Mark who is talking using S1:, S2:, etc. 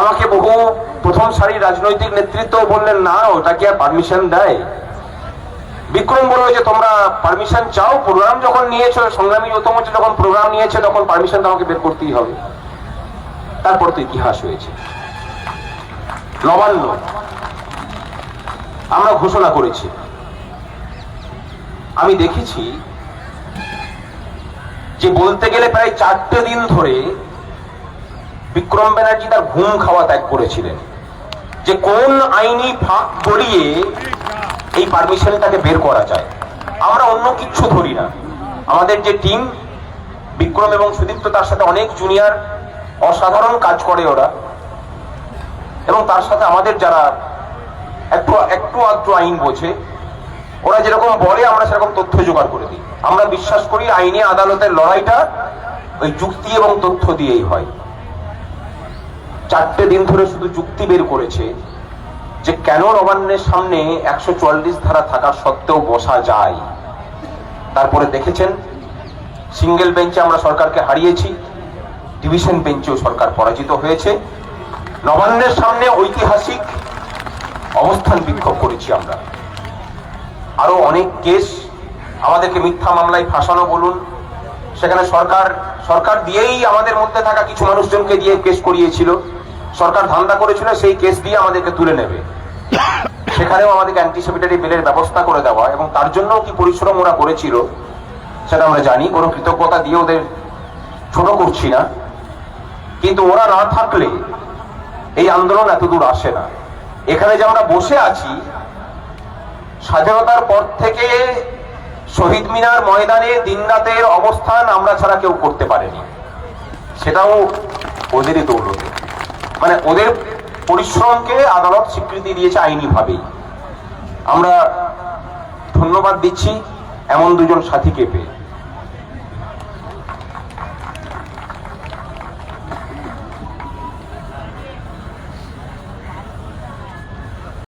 S1: আমাকে বহু প্রথম সারির রাজনৈতিক নেতৃত্ব বললেন, না ওটা কি আর পারমিশন দেয়? বিক্রম বলল যে তোমরা পারমিশন চাও, প্রোগ্রাম যখন নিয়েছো, সংগ্রামী যৌথ মঞ্চ যখন প্রোগ্রাম নিয়েছে তখন পারমিশন আমাকে বের করতেই হবে। তারপর তো ইতিহাস হয়েছে। নবান্ন আমরা ঘোষণা করেছি। আমি দেখেছি যে বলতে গেলে প্রায় 4টে দিন ধরে বিক্রম ব্যানার্জি তার ঘুম খাওয়া ত্যাগ করেছিলেন যে কোন আইনি ফাঁক গড়িয়ে এই পারমিশনে তাকে বের করা যায়। আমরা অন্য কিচ্ছু ধরি না। আমাদের যে টিম, বিক্রম এবং সুদীপ্ত, তার সাথে অনেক জুনিয়র অসাধারণ কাজ করে ওরা, এবং তার সাথে আমাদের যারা একটু আধটু আইন বোঝে, ওরা যেরকম বলে আমরা সেরকম তথ্য জোগাড় করে দিই। আমরা বিশ্বাস করি আইনে আদালতের লড়াইটা ওই যুক্তি এবং তথ্য দিয়েই হয়। 4টে দিন ধরে শুধু যুক্তি বের করেছে যে কেন নবান্নের সামনে 144 ধারা থাকা সত্ত্বেও বসা যায়। তারপরে দেখেছেন সিঙ্গেল বেঞ্চে আমরা সরকারকে হারিয়েছি, ডিভিশন বেঞ্চেও সরকার পরাজিত হয়েছে। নবান্নের সামনে ঐতিহাসিক অবস্থান বিক্ষোভ করেছি আমরা। আরো অনেক কেস, আমাদেরকে মিথ্যা মামলায় ফাঁসানো বলুন, সেখানে সরকার দিয়েই আমাদের মধ্যে থাকা কিছু মানুষজনকে দিয়ে কেস করিয়েছিল। সরকার ধান্দা করেছিল সেই কেস দিয়ে আমাদেরকে তুলে নেবে, সেখানেও আমাদেরকে অ্যান্টিসিপেটরি বেলের ব্যবস্থা করে দেওয়া, এবং তার জন্য কি পরিশ্রম ওরা করেছিল সেটা আমরা জানি। কোনো কৃতজ্ঞতা দিয়ে ওদের ছোট করছি না, কিন্তু ওরা না থাকলে এই আন্দোলন এত দূর আসে না। এখানে যে আমরা বসে আছি, স্বাধীনতার পর থেকে শহীদ মিনার ময়দানে দিনরাতের অবস্থান আমরা ছাড়া কেউ করতে পারেনি। সেটাও ওদেরই দৌলতে, মানে ওদের পরিশ্রমকে আদালত স্বীকৃতি দিয়েছে আইনি ভাবেই। আমরা ধন্যবাদ দিচ্ছি এমন দুজন সাথীকে পেয়ে।